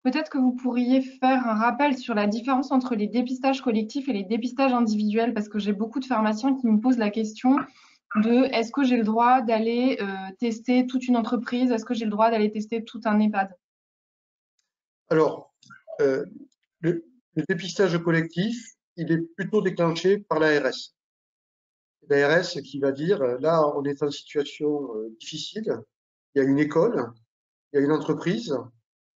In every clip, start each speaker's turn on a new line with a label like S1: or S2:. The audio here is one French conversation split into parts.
S1: Peut-être que vous pourriez faire un rappel sur la différence entre les dépistages collectifs et les dépistages individuels, parce que j'ai beaucoup de pharmaciens qui me posent la question de est-ce que j'ai le droit d'aller tester toute une entreprise? Est-ce que j'ai le droit d'aller tester tout un EHPAD?
S2: Alors, euh, le dépistage collectif, il est plutôt déclenché par l'ARS. L'ARS qui va dire, là, on est en situation difficile, il y a une école, il y a une entreprise,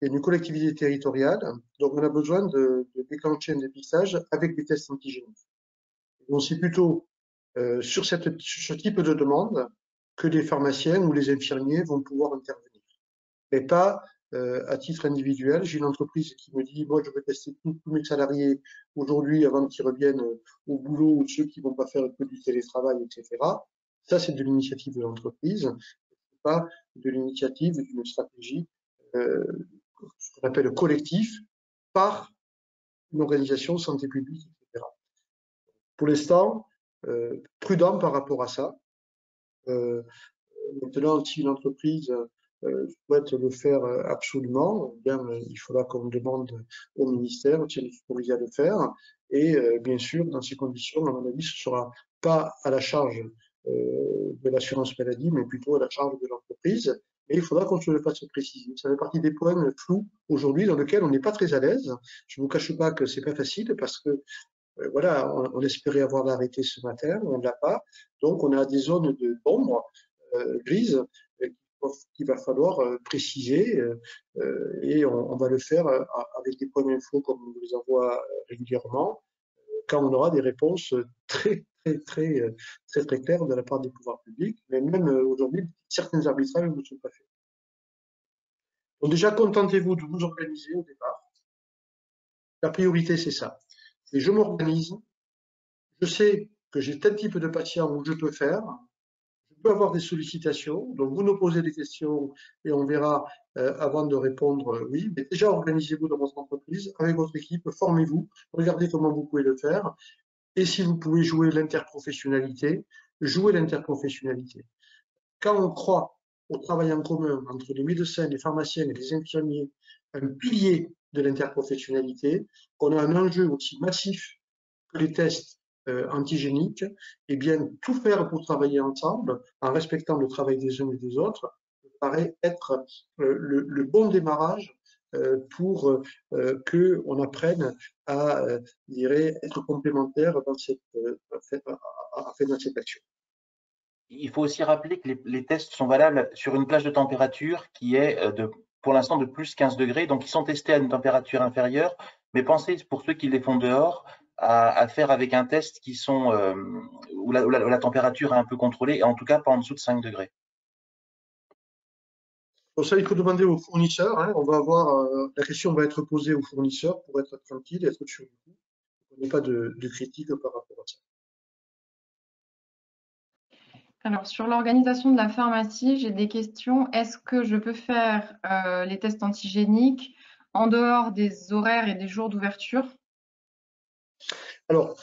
S2: il y a une collectivité territoriale, donc on a besoin de déclencher un dépistage avec des tests antigéniques. Donc c'est plutôt sur ce type de demande que les pharmaciens ou les infirmiers vont pouvoir intervenir. Mais pas à titre individuel. J'ai une entreprise qui me dit, moi je veux tester tous mes salariés aujourd'hui avant qu'ils reviennent au boulot ou ceux qui vont pas faire que du télétravail, etc. Ça, c'est de l'initiative de l'entreprise, pas de l'initiative d'une stratégie, ce qu'on appelle collectif, par une organisation santé publique, etc. Pour l'instant, prudent par rapport à ça. Euh, Maintenant, si une entreprise souhaite le faire absolument, bien, il faudra qu'on demande au ministère si elle est autorisée à le faire. Et bien sûr, dans ces conditions, à mon avis, ce ne sera pas à la charge de l'assurance maladie, mais plutôt à la charge de l'entreprise. Et il faudra qu'on se le fasse préciser. Ça fait partie des points flous aujourd'hui dans lesquels on n'est pas très à l'aise. Je ne vous cache pas que c'est pas facile parce que voilà, on espérait avoir l'arrêté ce matin, on ne l'a pas. Donc on a des zones d'ombre grises qu'il va falloir préciser et on va le faire avec des points d'info comme on les envoie régulièrement quand on aura des réponses très claires de la part des pouvoirs publics. Mais même aujourd'hui, certains arbitrages ne sont pas faits. Donc déjà, contentez-vous de vous organiser au départ. La priorité, c'est ça. Et je m'organise, je sais que j'ai tel type de patient où je peux faire, je peux avoir des sollicitations, donc vous nous posez des questions et on verra avant de répondre oui, mais déjà organisez-vous dans votre entreprise, avec votre équipe, formez-vous, regardez comment vous pouvez le faire, et si vous pouvez jouer l'interprofessionnalité, jouez l'interprofessionnalité. Quand on croit au travail en commun entre les médecins, les pharmaciens et les infirmiers, un pilier de l'interprofessionnalité, qu'on a un enjeu aussi massif que les tests antigéniques, et bien tout faire pour travailler ensemble en respectant le travail des uns et des autres me paraît être le bon démarrage pour qu'on apprenne à être complémentaires dans dans cette action.
S3: Il faut aussi rappeler que les tests sont valables sur une plage de température qui est pour l'instant de plus 15 degrés, donc ils sont testés à une température inférieure, mais pensez pour ceux qui les font dehors à faire avec un test où la température est un peu contrôlée, et en tout cas pas en dessous de 5 degrés.
S2: Pour ça, il faut demander aux fournisseurs. Hein, on va avoir, la question va être posée aux fournisseurs pour être tranquille, être sûr du coup. Il n'y a pas de critique par rapport à ça.
S1: Alors, sur l'organisation de la pharmacie, j'ai des questions. Est-ce que je peux faire les tests antigéniques en dehors des horaires et des jours d'ouverture?
S2: Alors,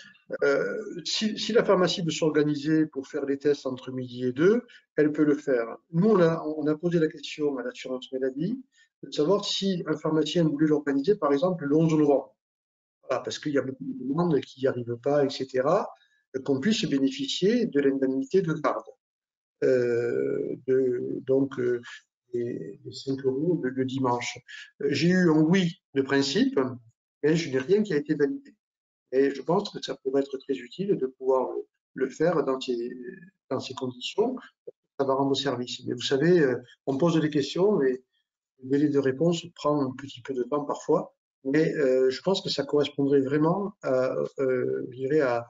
S2: si la pharmacie veut s'organiser pour faire les tests entre midi et 2, elle peut le faire. Nous, on a posé la question à l'assurance maladie de savoir si un pharmacien voulait l'organiser, par exemple, le 11 novembre. Voilà, parce qu'il y a beaucoup de demandes qui n'y arrivent pas, etc., qu'on puisse bénéficier de l'indemnité de garde. Donc, les 5 euros le dimanche. J'ai eu un oui de principe, mais je n'ai rien qui a été validé. Et je pense que ça pourrait être très utile de pouvoir le faire dans ces conditions. Ça va rendre service. Mais vous savez, on pose des questions et le délai de réponse prend un petit peu de temps parfois. Mais je pense que ça correspondrait vraiment je dirais à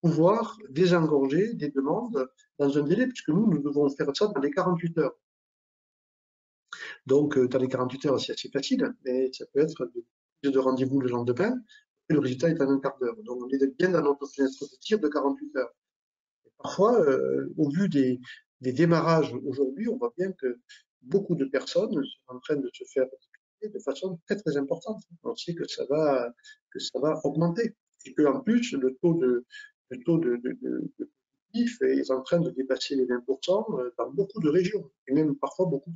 S2: pouvoir désengorger des demandes dans un délai, puisque nous devons faire ça dans les 48 heures. Donc, dans les 48 heures, c'est assez facile, mais ça peut être de rendez-vous le lendemain, et le résultat est en un quart d'heure. Donc, on est bien dans notre fenêtre de tir de 48 heures. Et parfois, au vu des démarrages aujourd'hui, on voit bien que beaucoup de personnes sont en train de se faire de façon très importante. On sait que ça va augmenter. Et que en plus, le taux de positif est en train de dépasser les 20% dans beaucoup de régions, et même parfois beaucoup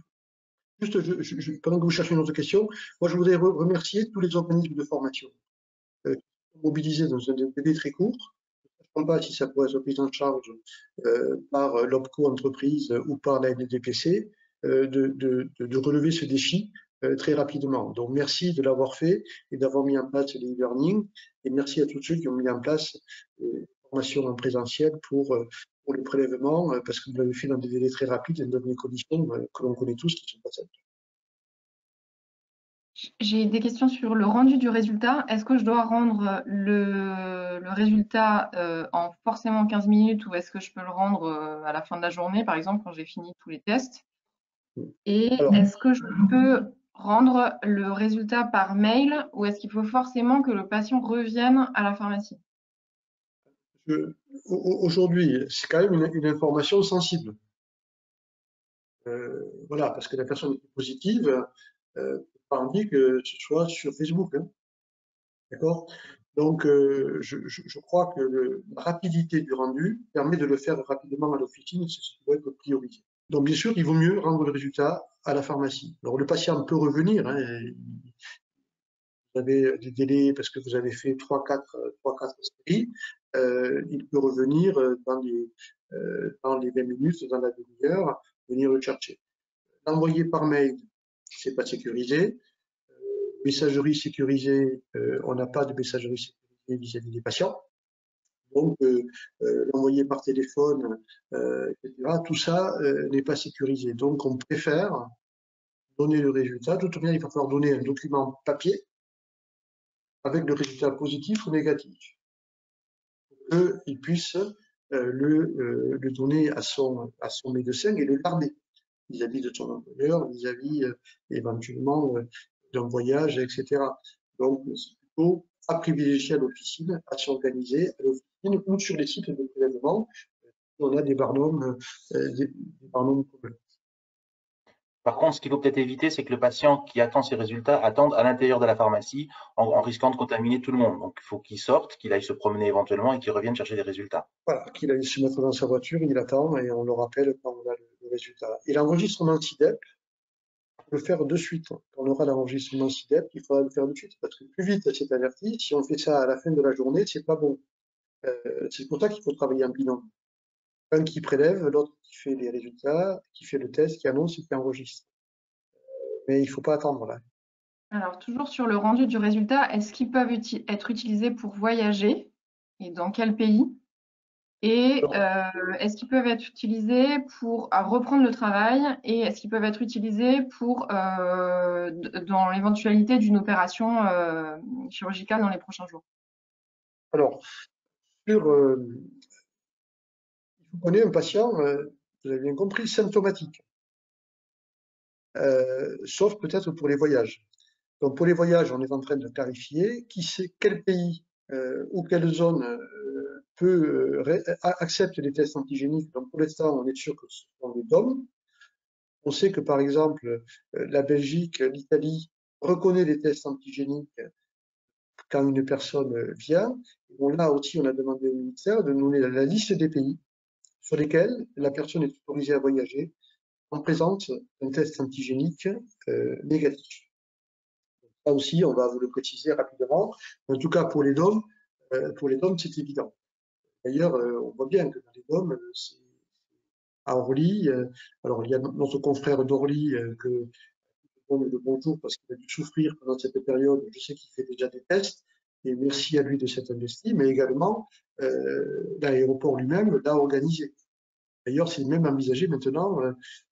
S2: plus. Juste, pendant que vous cherchez une autre question, moi je voudrais remercier tous les organismes de formation qui sont mobilisés dans un délai très court. Je ne sais pas si ça pourrait être pris en charge par l'OPCO entreprise ou par la NDPC, de relever ce défi très rapidement. Donc merci de l'avoir fait et d'avoir mis en place les e-learning, et merci à tous ceux qui ont mis en place les formations en présentiel pour les prélèvements, parce que vous l'avez fait dans des délais très rapides et dans des conditions que l'on connaît tous, qui sont pas simples.
S1: J'ai des questions sur le rendu du résultat. Est-ce que je dois rendre le résultat en forcément 15 minutes ou est-ce que je peux le rendre à la fin de la journée, par exemple, quand j'ai fini tous les tests? Et
S2: Alors,
S1: est-ce que je peux rendre le résultat par mail ou est-ce qu'il faut forcément que le patient revienne à la pharmacie?
S2: aujourd'hui, c'est quand même une information sensible. Voilà, parce que la personne est positive, pas envie que ce soit sur Facebook, hein, d'accord? Donc, je crois que la rapidité du rendu permet de le faire rapidement à l'officine, c'est ce qui doit être priorisé. Donc, bien sûr, il vaut mieux rendre le résultat à la pharmacie. Alors, le patient peut revenir, hein, vous avez des délais parce que vous avez fait 3-4 séries, il peut revenir dans les 20 minutes, dans la demi-heure, venir le chercher. L'envoyer par mail, c'est pas sécurisé. Messagerie sécurisée, on n'a pas de messagerie sécurisée vis-à-vis des patients. Donc, l'envoyer par téléphone, etc., tout ça n'est pas sécurisé. Donc, on préfère donner le résultat. De toute manière, il va falloir donner un document papier avec le résultat positif ou négatif, pour qu'il puisse le donner à son médecin et le garder vis-à-vis de son employeur, vis-à-vis éventuellement d'un voyage, etc. Donc, c'est plutôt à privilégier à l'officine, à s'organiser à l'officine ou sur les sites de prélèvement. On a des barnums communs.
S3: Par contre, ce qu'il faut peut-être éviter, c'est que le patient qui attend ses résultats attende à l'intérieur de la pharmacie en risquant de contaminer tout le monde. Donc, il faut qu'il sorte, qu'il aille se promener éventuellement et qu'il revienne chercher des résultats.
S2: Voilà, qu'il aille se mettre dans sa voiture, il attend et on le rappelle quand on a le résultat. Et l'enregistrement SIDEP, le faire de suite. Quand on aura l'enregistrement SIDEP, il faudra le faire de suite. Parce que plus vite c'est averti, si on fait ça à la fin de la journée, c'est pas bon. C'est pour ça qu'il faut travailler en binôme. Un qui prélève, l'autre qui fait les résultats, qui fait le test, qui annonce et qui enregistre. Mais il ne faut pas attendre là.
S1: Alors, toujours sur le rendu du résultat, est-ce qu'ils peuvent être utilisés pour voyager et dans quel pays? Et est-ce qu'ils peuvent être utilisés pour reprendre le travail et est-ce qu'ils peuvent être utilisés pour dans l'éventualité d'une opération chirurgicale dans les prochains jours?
S2: Alors, il faut qu'on ait un patient, vous avez bien compris, symptomatique. Sauf peut-être pour les voyages. Donc pour les voyages, on est en train de clarifier qui sait quel pays ou quelle zone accepte les tests antigéniques. Donc pour l'instant, on est sûr que ce sont les DOM. On sait que par exemple, la Belgique, l'Italie reconnaît les tests antigéniques quand une personne vient. Bon, là aussi, on a demandé au ministère de nous donner la liste des pays sur lesquels la personne est autorisée à voyager en présence d'un test antigénique négatif. Là aussi, on va vous le préciser rapidement. En tout cas, pour les DOM, c'est évident. D'ailleurs, on voit bien que dans les DOM, à Orly, alors il y a notre confrère d'Orly que je donne le bonjour parce qu'il a dû souffrir pendant cette période. Je sais qu'il fait déjà des tests et merci à lui de s'être investi, mais également l'aéroport lui-même l'a organisé. D'ailleurs, c'est même envisagé maintenant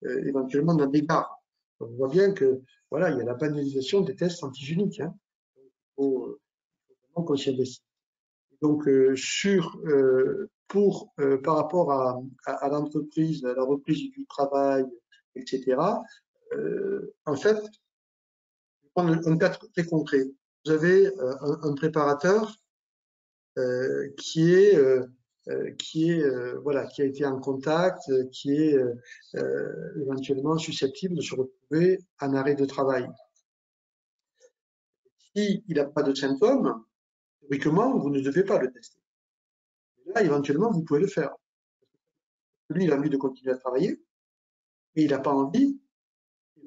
S2: éventuellement dans des gares. On voit bien que voilà, il y a la banalisation des tests antigéniques. Hein. Il faut vraiment qu'on s'y investisse. Donc, par rapport à l'entreprise, à la reprise du travail, etc., en fait, je vais prendre un cas très concret. Vous avez un préparateur qui a été en contact, qui est éventuellement susceptible de se retrouver en arrêt de travail. S'il n'a pas de symptômes, théoriquement, vous ne devez pas le tester. Là, éventuellement, vous pouvez le faire. Lui, il a envie de continuer à travailler, et il n'a pas envie,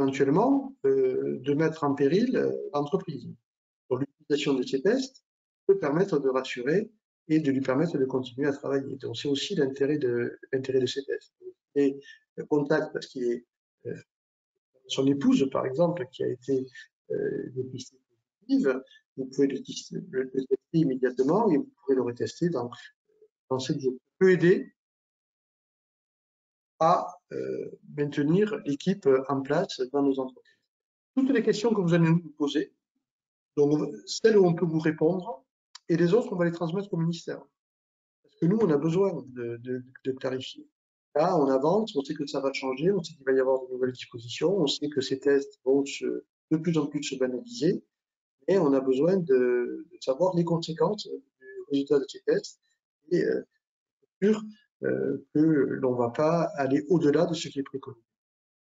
S2: éventuellement de mettre en péril l'entreprise. Donc, l'utilisation de ces tests peut permettre de rassurer et de lui permettre de continuer à travailler. Donc, c'est aussi l'intérêt de ces tests. Et le contact, parce qu'il est son épouse, par exemple, qui a été dépistée positive, vous pouvez le tester immédiatement et vous pourrez le retester dans 7 jours. Ça peut aider à maintenir l'équipe en place dans nos entreprises. Toutes les questions que vous allez nous poser, donc celles où on peut vous répondre, et les autres, on va les transmettre au ministère. Parce que nous, on a besoin de clarifier. Là, on avance, on sait que ça va changer, on sait qu'il va y avoir de nouvelles dispositions, on sait que ces tests vont de plus en plus se banaliser, et on a besoin de savoir les conséquences du résultat de ces tests et sûr que l'on ne va pas aller au-delà de ce qui est préconisé.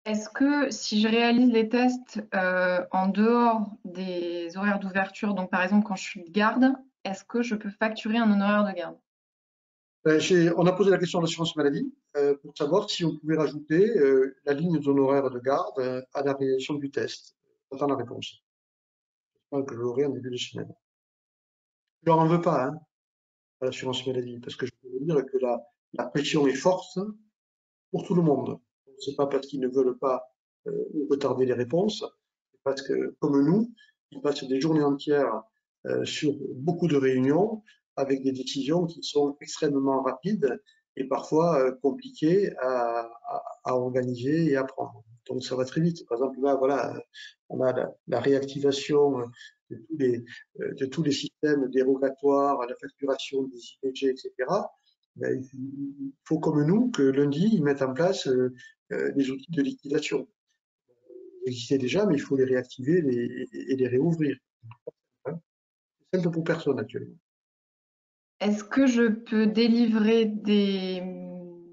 S1: Est-ce que si je réalise les tests en dehors des horaires d'ouverture, donc par exemple quand je suis de garde, est-ce que je peux facturer un honoraire de garde?
S2: On a posé la question à l'assurance maladie pour savoir si on pouvait rajouter la ligne d'honoraires de garde à la réalisation du test. J'attends la réponse. J'espère que je l'aurai en début de semaine. Je leur en veux pas à l'assurance maladie, parce que je peux vous dire que la pression est forte pour tout le monde. Ce n'est pas parce qu'ils ne veulent pas retarder les réponses, c'est parce que, comme nous, ils passent des journées entières sur beaucoup de réunions avec des décisions qui sont extrêmement rapides et parfois compliquées à organiser et à prendre. Donc ça va très vite. Par exemple, là, voilà, on a la réactivation de tous les systèmes dérogatoires, la facturation des IPG, etc. Ben, il faut, comme nous, que lundi, ils mettent en place des outils de liquidation. Ils existaient déjà, mais il faut les réactiver et les réouvrir. C'est simple pour personne actuellement.
S1: Est-ce que je peux délivrer des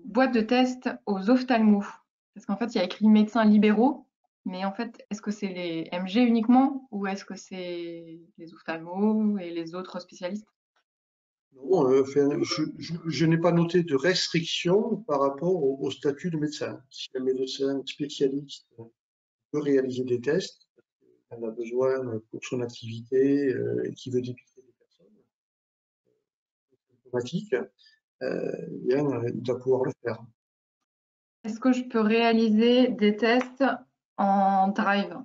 S1: boîtes de tests aux ophtalmos? Parce qu'en fait, il y a écrit médecins libéraux, mais en fait, est-ce que c'est les MG uniquement ou est-ce que c'est les ophtalmos et les autres spécialistes?
S2: Non, je n'ai pas noté de restriction par rapport au statut de médecin. Si un médecin spécialiste peut réaliser des tests, il en a besoin pour son activité et qui veut dépister des personnes symptomatiques, bien, il doit pouvoir le faire.
S1: Est-ce que je peux réaliser des tests en drive?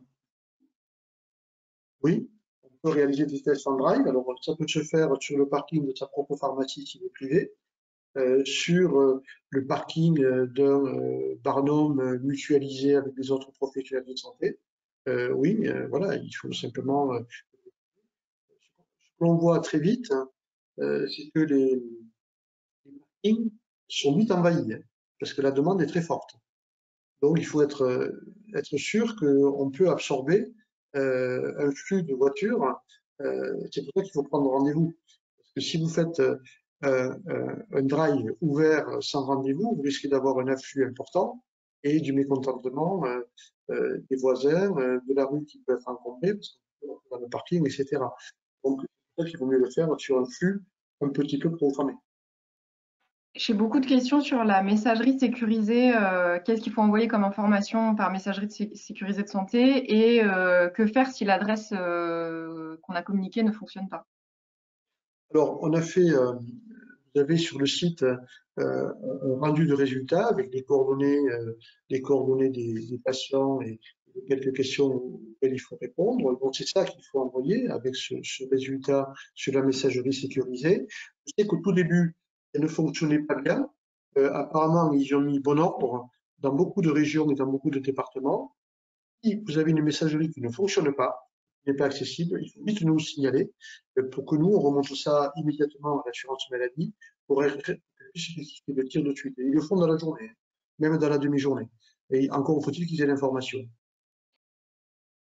S2: Oui, on peut réaliser des tests en drive. Alors, ça peut se faire sur le parking de sa propre pharmacie s'il est privé, sur le parking d'un barnum mutualisé avec des autres professionnels de santé. Oui, voilà, il faut simplement. Ce qu'on voit très vite, c'est que les parkings sont vite envahis, parce que la demande est très forte. Donc, il faut être sûr qu'on peut absorber un flux de voitures. C'est pour ça qu'il faut prendre rendez-vous. Parce que si vous faites un drive ouvert sans rendez-vous, vous risquez d'avoir un afflux important et du mécontentement des voisins, de la rue qui peut être encombrée, parce qu'on peut dans le parking, etc. Donc, c'est pour ça qu'il vaut mieux le faire sur un flux un petit peu programmé.
S1: J'ai beaucoup de questions sur la messagerie sécurisée. Qu'est-ce qu'il faut envoyer comme information par messagerie sécurisée de santé et que faire si l'adresse qu'on a communiquée ne fonctionne pas?
S2: Alors, on a fait, vous avez sur le site un rendu de résultats avec les coordonnées des patients et quelques questions auxquelles il faut répondre. Donc, c'est ça qu'il faut envoyer avec ce résultat sur la messagerie sécurisée. Je sais qu'au tout début, elle ne fonctionnait pas bien. Apparemment, ils ont mis bon ordre dans beaucoup de régions et dans beaucoup de départements. Si vous avez une messagerie qui ne fonctionne pas, qui n'est pas accessible, il faut vite nous signaler pour que nous, on remonte ça immédiatement à l'assurance maladie pour qu'elle puisse rectifier le tir de suite. Et ils le font dans la journée, même dans la demi-journée. Et encore faut-il qu'ils aient l'information.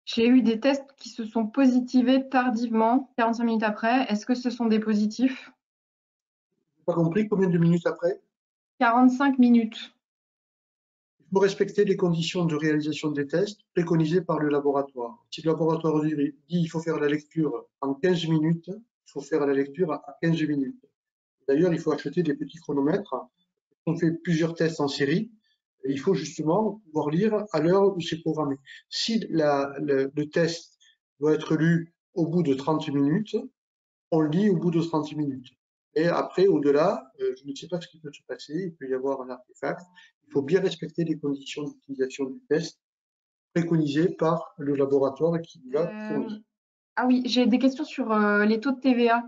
S1: J'ai eu des tests qui se sont positivés tardivement, 45 minutes après. Est-ce que ce sont des positifs?
S2: Pas compris combien de minutes après?
S1: 45 minutes.
S2: Il faut respecter les conditions de réalisation des tests préconisées par le laboratoire. Si le laboratoire dit qu'il faut faire la lecture en 15 minutes, il faut faire la lecture à 15 minutes. D'ailleurs, il faut acheter des petits chronomètres. On fait plusieurs tests en série. Il faut justement pouvoir lire à l'heure où c'est programmé. Si le test doit être lu au bout de 30 minutes, on le lit au bout de 30 minutes. Et après, au-delà, je ne sais pas ce qui peut se passer, il peut y avoir un artefact. Il faut bien respecter les conditions d'utilisation du test préconisées par le laboratoire qui l'a fourni.
S1: Ah oui, j'ai des questions sur les taux de TVA.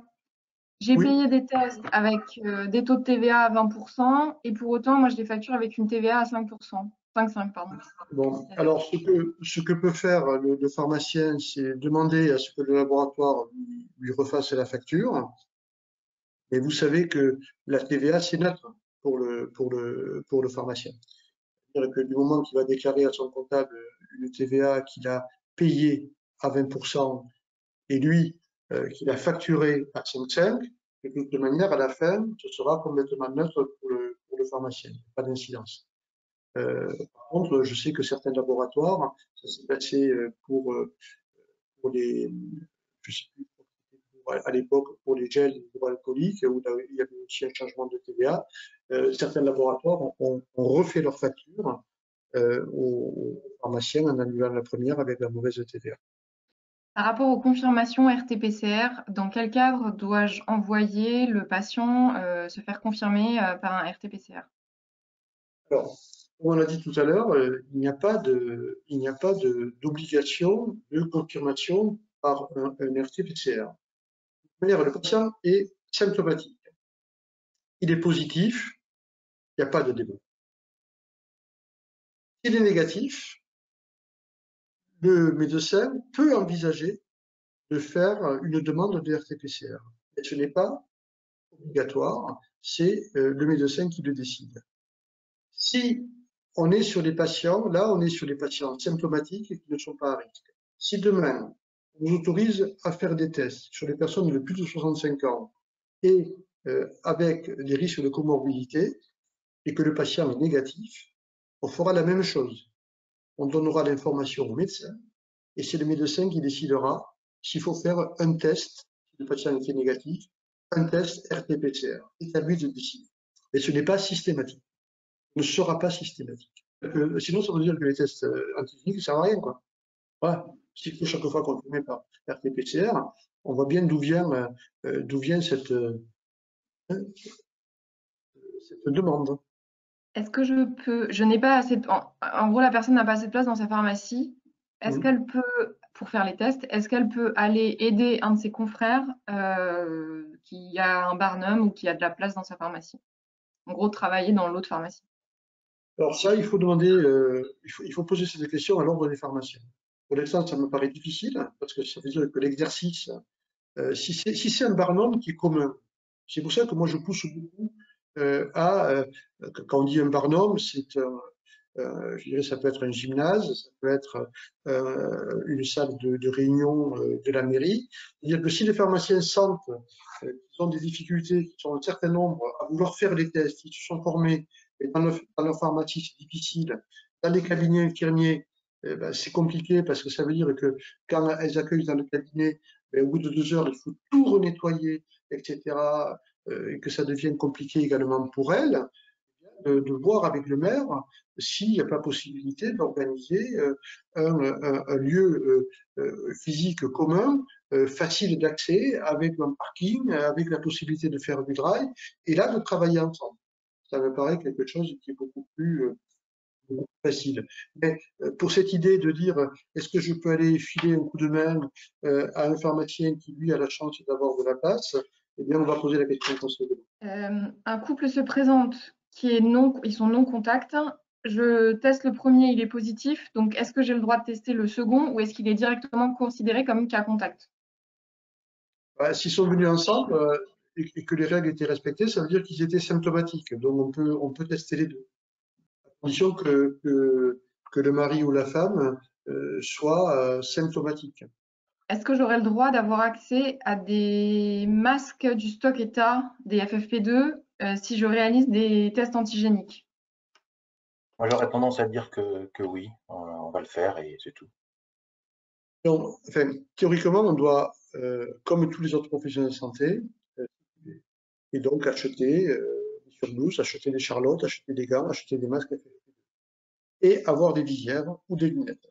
S1: J'ai
S2: Oui,
S1: payé des tests avec des taux de TVA à 20% et pour autant, moi, je les facture avec une TVA à 5%. 5,5, pardon.
S2: bon. Alors, ce que peut faire le pharmacien, c'est demander à ce que le laboratoire lui refasse la facture. Et vous savez que la TVA, c'est neutre pour le pharmacien. C'est-à-dire que du moment qu'il va déclarer à son comptable une TVA qu'il a payée à 20% et lui qu'il a facturé à 5,5, de toute manière, à la fin, ce sera complètement neutre pour le pharmacien. Pas d'incidence. Par contre, je sais que certains laboratoires, ça s'est passé pour les, je sais plus, à l'époque pour les gels hydroalcooliques, où il y avait aussi un changement de TVA, certains laboratoires ont refait leur facture aux pharmaciens en annulant la première avec la mauvaise TVA.
S1: Par rapport aux confirmations RT-PCR, dans quel cadre dois-je envoyer le patient se faire confirmer par un RT-PCR?
S2: Alors, comme on l'a dit tout à l'heure, il n'y a pas d'obligation de confirmation par un RT-PCR. Le patient est symptomatique. Il est positif, il n'y a pas de débat. S'il est négatif, le médecin peut envisager de faire une demande de RT-PCR. Mais ce n'est pas obligatoire, c'est le médecin qui le décide. Si on est sur des patients, là on est sur des patients symptomatiques et qui ne sont pas à risque. Si demain on vous autorise à faire des tests sur les personnes de plus de 65 ans et avec des risques de comorbidité et que le patient est négatif, on fera la même chose. On donnera l'information au médecin et c'est le médecin qui décidera s'il faut faire un test, si le patient est négatif, un test RT-PCR. C'est à lui de décider. Mais ce n'est pas systématique. Ne sera pas systématique. Sinon, ça veut dire que les tests antigéniques ne servent à rien, quoi. Voilà. Si chaque fois qu'on le met par RT-PCR, on voit bien d'où vient cette demande.
S1: Est-ce que je n'ai pas assez en gros, la personne n'a pas assez de place dans sa pharmacie. Est-ce
S2: Mmh.
S1: qu'elle peut, pour faire les tests, est-ce qu'elle peut aller aider un de ses confrères qui a un Barnum ou qui a de la place dans sa pharmacie? En gros, travailler dans l'autre pharmacie.
S2: Alors ça, il faut demander, il faut poser cette question à l'ordre des pharmaciens. Pour l'instant, ça me paraît difficile parce que ça veut dire que l'exercice, si c'est un Barnum qui est commun, c'est pour ça que moi je pousse beaucoup quand on dit un Barnum, je dirais ça peut être un gymnase, ça peut être une salle de réunion de la mairie. C'est-à-dire que si les pharmaciens sentent qu'ils ont des difficultés, qu'ils sont un certain nombre à vouloir faire les tests, ils se sont formés, et dans leur pharmacie c'est difficile, dans les cabinets infirmiers, ben, c'est compliqué parce que ça veut dire que quand elles accueillent dans le cabinet, ben, au bout de 2 heures, il faut tout renettoyer, etc. Et que ça devienne compliqué également pour elles de voir avec le maire s'il n'y a pas possibilité d'organiser un lieu physique commun, facile d'accès, avec un parking, avec la possibilité de faire du drive, et là de travailler ensemble. Ça me paraît quelque chose qui est beaucoup plus facile. Mais pour cette idée de dire est-ce que je peux aller filer un coup de main à un pharmacien qui lui a la chance d'avoir de la place, eh bien on va poser la question qu'on se demande.
S1: Un couple se présente ils sont non contact. Je teste le premier, il est positif. Donc, est-ce que j'ai le droit de tester le second ou est-ce qu'il est directement considéré comme cas contact?
S2: S'ils sont venus ensemble et que les règles étaient respectées, ça veut dire qu'ils étaient symptomatiques. Donc on peut tester les deux, à condition que le mari ou la femme soit symptomatique.
S1: Est-ce que j'aurai le droit d'avoir accès à des masques du stock État, des FFP2, si je réalise des tests antigéniques?
S3: Moi, j'aurais tendance à dire que oui, on va le faire et c'est tout.
S2: Donc, enfin, théoriquement, on doit, comme tous les autres professionnels de santé, euh, et donc acheter des surblouses, acheter des charlottes, acheter des gants, acheter des masques. et avoir des visières ou des lunettes.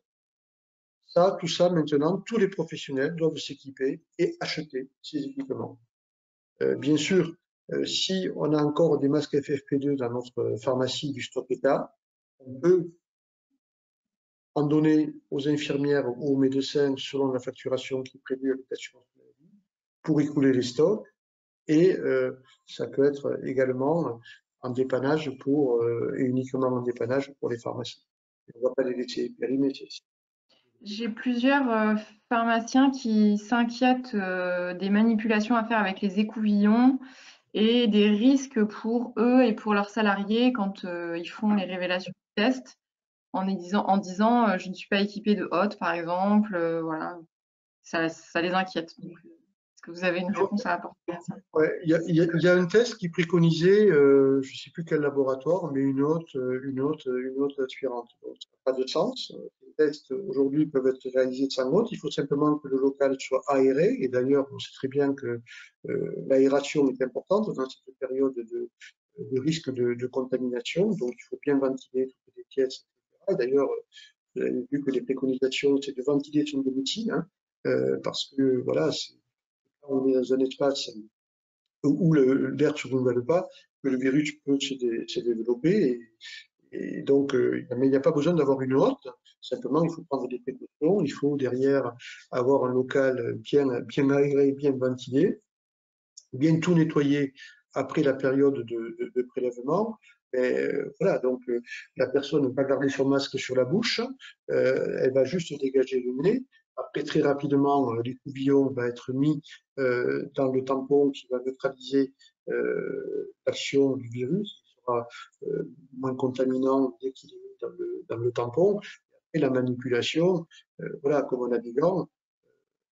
S2: Ça, tout ça, maintenant, tous les professionnels doivent s'équiper et acheter ces équipements. Bien sûr, si on a encore des masques FFP2 dans notre pharmacie du stock état, on peut en donner aux infirmières ou aux médecins selon la facturation qui est prévue avec l'assurance maladie pour écouler les stocks. Et ça peut être également en dépannage et uniquement en dépannage pour les pharmaciens. On ne va pas les laisser périmer.
S1: J'ai plusieurs pharmaciens qui s'inquiètent des manipulations à faire avec les écouvillons et des risques pour eux et pour leurs salariés quand ils font les révélations de tests en disant je ne suis pas équipé de hotte par exemple, voilà, ça les inquiète. Donc, est-ce que vous avez une réponse à apporter à ça?
S2: Ouais, il y a un test qui préconisait, je ne sais plus quel laboratoire, mais une hôte aspirante. Donc, ça n'a pas de sens. Les tests aujourd'hui peuvent être réalisés sans hôte. Il faut simplement que le local soit aéré. Et d'ailleurs, on sait très bien que l'aération est importante dans cette période de risque de contamination. Donc, il faut bien ventiler toutes les pièces, etc. Et d'ailleurs, vous avez vu que les préconisations, c'est de ventiler son domicile, hein, parce que voilà, on est dans un espace où l'air ne se renouvelle pas, que le virus peut se développer. Et donc, mais il n'y a pas besoin d'avoir une hotte. Simplement, il faut prendre des précautions. Il faut derrière avoir un local bien aéré, bien ventilé, bien tout nettoyer après la période de prélèvement. Et voilà, donc la personne va garder son masque sur la bouche, elle va juste dégager le nez. Après, très rapidement, l'écouvillon va être mis dans le tampon qui va neutraliser l'action du virus, qui sera moins contaminant dès qu'il est mis dans le tampon. Et la manipulation, voilà, comme on a des gants,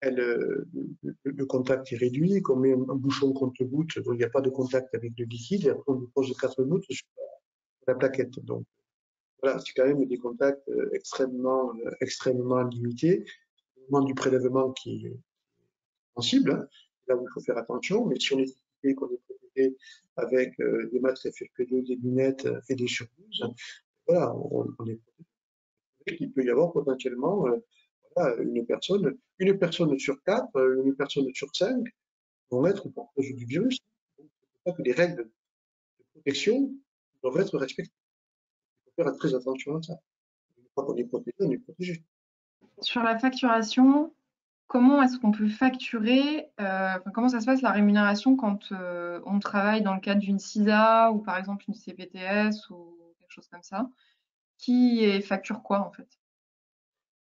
S2: le contact est réduit, qu'on met un bouchon contre-goutte, donc il n'y a pas de contact avec le liquide, et on pose 4 gouttes sur la plaquette. Donc voilà, c'est quand même des contacts extrêmement limités. Au moment du prélèvement qui est sensible, hein, là où il faut faire attention, mais si on est équipé, qu'on est protégé avec des masques FFP2, des lunettes et des surblouses, voilà, on est protégé. Il peut y avoir potentiellement voilà, une personne sur 4, une personne sur 5 vont être porteuses du virus. Donc, c'est pour ça que les règles de protection doivent être respectées. Il faut faire très attention à ça. Une fois qu'on est protégé, on est protégé.
S1: Sur la facturation, comment est-ce qu'on peut facturer, comment ça se passe la rémunération quand on travaille dans le cadre d'une CISA ou par exemple une CPTS ou quelque chose comme ça? Facture quoi en fait?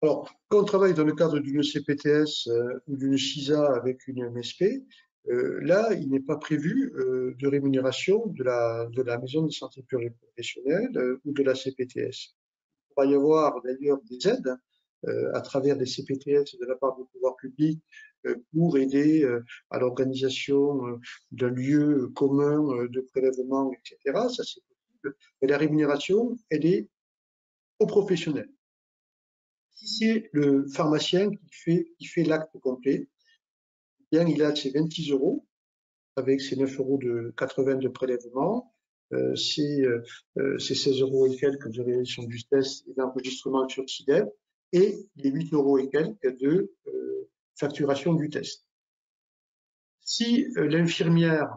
S2: Alors, quand on travaille dans le cadre d'une CPTS ou d'une CISA avec une MSP, là, il n'est pas prévu de rémunération de la maison de santé pluriprofessionnelle ou de la CPTS. Il pourra y avoir d'ailleurs des aides à travers des CPTS de la part du pouvoir public pour aider à l'organisation d'un lieu commun de prélèvement, etc. Ça, c'est possible. Mais la rémunération, elle est aux professionnels. Si c'est le pharmacien qui fait l'acte complet, eh bien, il a ses 26 euros avec ses 9 euros de 80 de prélèvement, ses 16 euros et quelques de réalisation du test et d'enregistrement sur SIDEP et les 8 euros et quelques de facturation du test. Si l'infirmière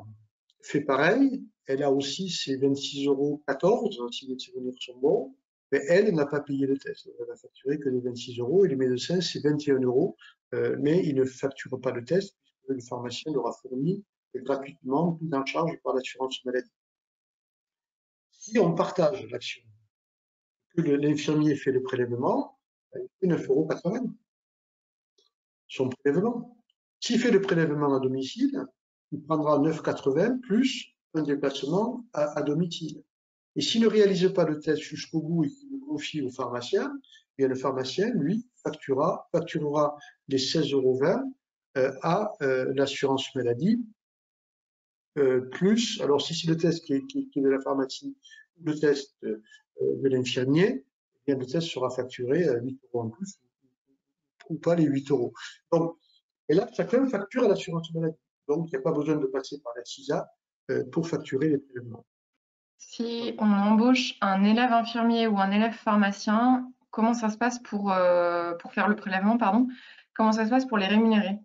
S2: fait pareil, elle a aussi ses 26,14 euros, si les souvenirs sont bons, mais elle n'a pas payé le test. Elle n'a facturé que les 26 euros et les médecins, c'est 21 euros, mais ils ne facturent pas le test puisque le pharmacien leur a fourni gratuitement, pris en charge par l'assurance maladie. Si on partage l'action, que l'infirmier fait le prélèvement, il fait 9,80 euros son prélèvement. S'il fait le prélèvement à domicile, il prendra 9,80 plus un déplacement à domicile. Et s'il ne réalise pas le test jusqu'au bout et qu'il le confie au pharmacien, bien le pharmacien, lui, facturera les 16,20 euros à l'assurance maladie, plus, alors si c'est le test qui est de la pharmacie ou le test de l'infirmier, bien le test sera facturé à 8 euros en plus ou pas les 8 euros. Donc, et là, chacun facture à l'assurance maladie. Donc, il n'y a pas besoin de passer par la CISA pour facturer les prélèvements.
S1: Si on embauche un élève infirmier ou un élève pharmacien, comment ça se passe pour faire le prélèvement, pardon? Comment ça se passe pour les rémunérer?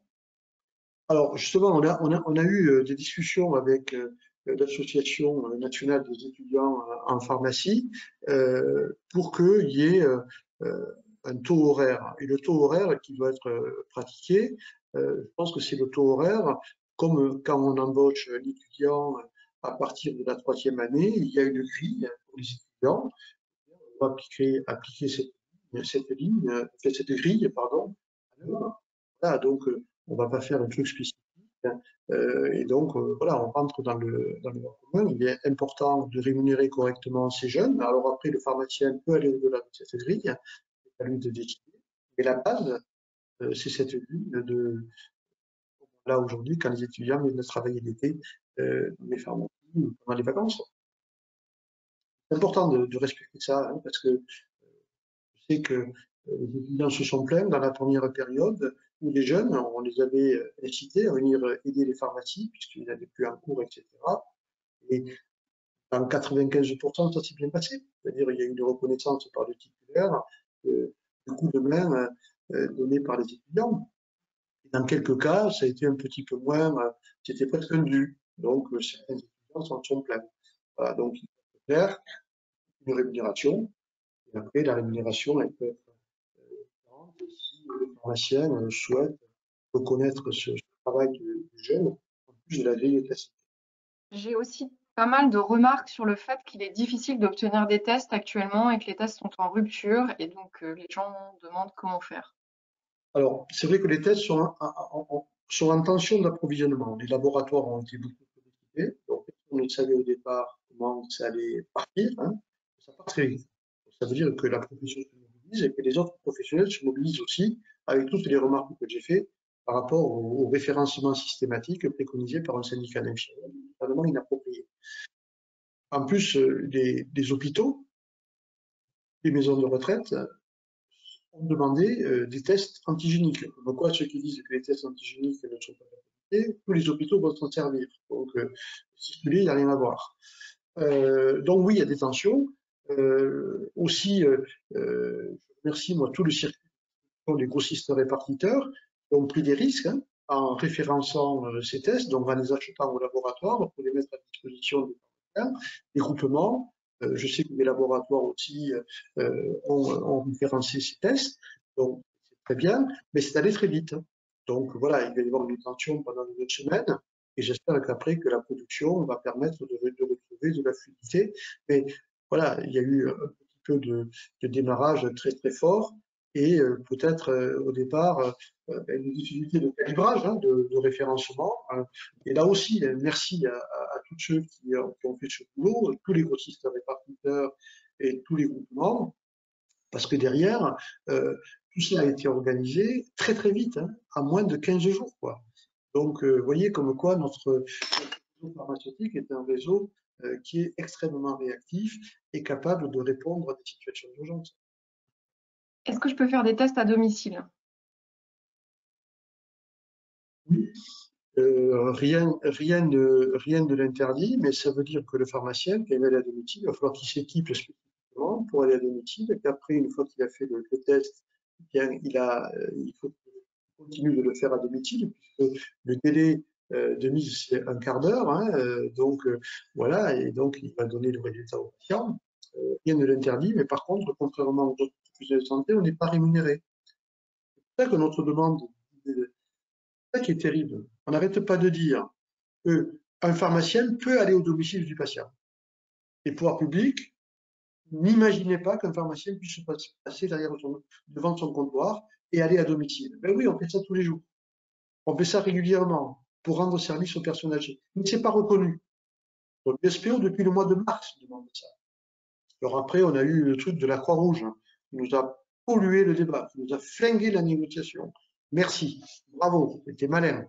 S2: Alors, justement, on a eu des discussions avec l'Association nationale des étudiants en pharmacie pour qu'il y ait un taux horaire. Et le taux horaire qui doit être pratiqué, je pense que c'est le taux horaire, comme quand on embauche un étudiant à partir de la troisième année, il y a une grille pour les étudiants. On va appliquer cette grille, pardon. Voilà, donc on va pas faire un truc spécifique. Et donc, voilà, on rentre dans le droit commun. Il est important de rémunérer correctement ces jeunes. Alors après, le pharmacien peut aller au-delà de cette grille, c'est à lui de décider. Mais la base, c'est cette grille de, là aujourd'hui, quand les étudiants viennent de travailler l'été, dans les pharmacies, pendant les vacances. C'est important de respecter ça, hein, parce que je sais que les étudiants se sont plaints dans la première période où les jeunes, on les avait incités à venir aider les pharmacies, puisqu'ils n'avaient plus un cours, etc. Et dans 95%, ça s'est bien passé. C'est-à-dire il y a eu une reconnaissance par le titulaire du coup de main donné par les étudiants. Et dans quelques cas, ça a été un petit peu moins, c'était presque un dû. Donc certains étudiants s'en sont plaints. Voilà, donc il faut faire une rémunération. Et après, la rémunération, elle peut être différente si le pharmacien souhaite reconnaître ce travail du jeune, en plus de la grille classique.
S1: J'ai aussi pas mal de remarques sur le fait qu'il est difficile d'obtenir des tests actuellement et que les tests sont en rupture et donc les gens demandent comment faire.
S2: Alors, c'est vrai que les tests sont en tension d'approvisionnement. Les laboratoires ont été beaucoup sollicités, donc on ne savait au départ comment ça allait partir, hein. Ça part très vite. Ça veut dire que la profession se mobilise et que les autres professionnels se mobilisent aussi, avec toutes les remarques que j'ai faites par rapport au référencement systématique préconisé par un syndicat d'infirmiers, totalement inapproprié. En plus, les hôpitaux, les maisons de retraite ont demandé des tests antigéniques. Donc, quoi, ceux qui disent que les tests antigéniques ne sont pas appliqués, tous les hôpitaux vont s'en servir. Donc, circuler, il n'y a rien à voir. Donc, oui, il y a des tensions. Aussi, je remercie moi tout le circuit des grossistes répartiteurs qui ont pris des risques, hein, en référençant ces tests, donc en les achetant au laboratoire pour les mettre à disposition des pharmaciens, des groupements. Je sais que les laboratoires aussi ont référencé ces tests, donc c'est très bien, mais c'est allé très vite. Donc voilà, il va y avoir une tension pendant une semaine, et j'espère qu'après que la production va permettre de retrouver de la fluidité. Mais voilà, il y a eu un petit peu de démarrage très très fort, et peut-être au départ une difficulté de calibrage, hein, de référencement. Et là aussi, merci à tous ceux qui ont fait ce boulot, tous les grossistes répartiteurs et tous les groupements, parce que derrière, tout ça a été organisé très très vite, hein, en moins de 15 jours, quoi. Donc, vous voyez comme quoi notre réseau pharmaceutique est un réseau qui est extrêmement réactif et capable de répondre à des situations d'urgence.
S1: Est-ce que je peux faire des tests à domicile?
S2: Oui. Rien ne l'interdit, mais ça veut dire que le pharmacien, quand il va aller à domicile, il va falloir qu'il s'équipe spécifiquement pour aller à domicile, et qu'après, une fois qu'il a fait le test, bien, il faut continuer de le faire à domicile, puisque le délai de mise, c'est un quart d'heure, hein, donc voilà, et donc il va donner le résultat au patient. Rien ne l'interdit, mais par contre, contrairement aux autres professionnels de santé, on n'est pas rémunéré. C'est pour ça que notre demande, c'est ça qui est terrible. On n'arrête pas de dire qu'un pharmacien peut aller au domicile du patient. Les pouvoirs publics, n'imaginez pas qu'un pharmacien puisse se passer devant son comptoir et aller à domicile. Ben oui, on fait ça tous les jours. On fait ça régulièrement pour rendre service aux personnes âgées. Mais ce n'est pas reconnu. Donc, le SPO, depuis le mois de mars, demande ça. Alors après, on a eu le truc de la Croix-Rouge, hein, qui nous a pollué le débat, qui nous a flingué la négociation. Merci. Bravo. C'était malin.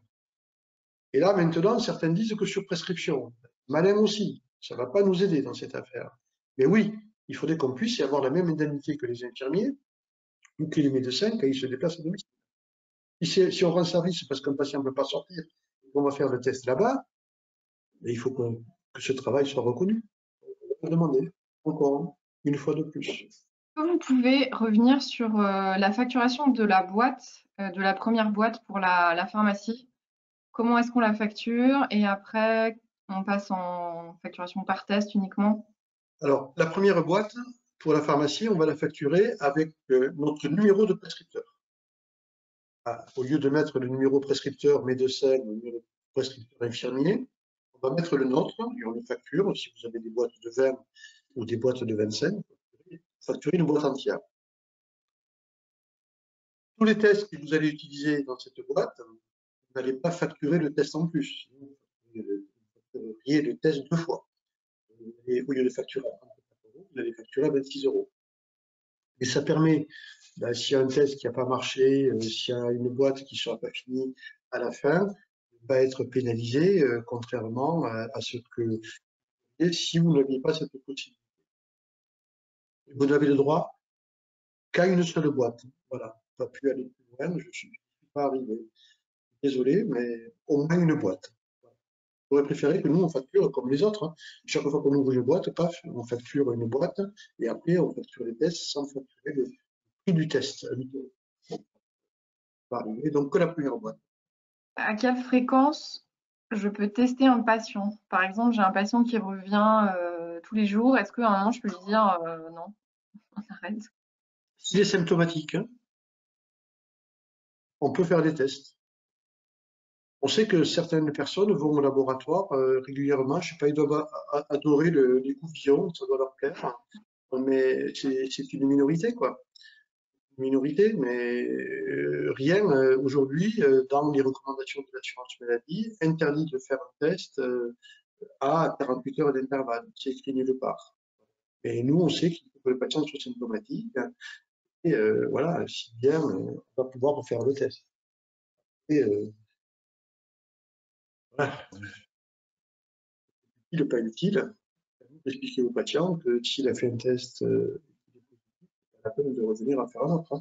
S2: Et là, maintenant, certains disent que sur prescription. Malin aussi. Ça ne va pas nous aider dans cette affaire. Mais oui, il faudrait qu'on puisse y avoir la même indemnité que les infirmiers ou que les médecins quand ils se déplacent à domicile. Si on rend service parce qu'un patient ne peut pas sortir, on va faire le test là-bas, il faut que ce travail soit reconnu. à demander, encore une fois de plus.
S1: Est-ce que vous pouvez revenir sur la facturation de la boîte, de la première boîte pour la pharmacie? Comment est-ce qu'on la facture? Et après, on passe en facturation par test uniquement?
S2: Alors, la première boîte, pour la pharmacie, on va la facturer avec notre numéro de prescripteur. Au lieu de mettre le numéro prescripteur médecin, le numéro prescripteur infirmier, on va mettre le nôtre et on le facture. Si vous avez des boîtes de 20 ou des boîtes de 25, facturez une boîte entière. Tous les tests que vous allez utiliser dans cette boîte, vous n'allez pas facturer le test en plus. Vous factureriez le test 2 fois. Et au lieu de facturer à 34 €, vous allez facturer à 26 €. Et ça permet, s'il y a un test qui n'a pas marché, s'il y a une boîte qui ne sera pas finie à la fin, de pas être pénalisé, contrairement à ce que si vous n'aviez pas cette possibilité. Vous n'avez le droit qu'à une seule boîte. Voilà, on ne va plus aller plus loin, je ne suis pas arrivé. Désolé, mais au moins une boîte. J'aurais préféré que nous, on facture comme les autres. Chaque fois qu'on ouvre une boîte, paf, on facture une boîte et après, on facture les tests sans facturer le prix du test. Et donc, que la première boîte.
S1: À quelle fréquence je peux tester un patient? Par exemple, j'ai un patient qui revient tous les jours. Est-ce qu'à un moment, je peux lui dire non, on arrête?
S2: S'il est symptomatique, hein, on peut faire des tests. On sait que certaines personnes vont au laboratoire régulièrement. Je ne sais pas, ils doivent adorer l'écouvillon, ça doit leur plaire. Mais c'est une minorité, quoi. Minorité, mais rien aujourd'hui dans les recommandations de l'assurance maladie interdit de faire un test à 48 heures d'intervalle. C'est écrit nulle part. Et nous, on sait qu'il faut que le patient soit symptomatique. Et voilà, si bien, on va pouvoir faire le test. Et voilà, utile, pas utile, expliquer au patient que s'il a fait un test, il est positif, c'est la peine de revenir à faire un autre. Hein.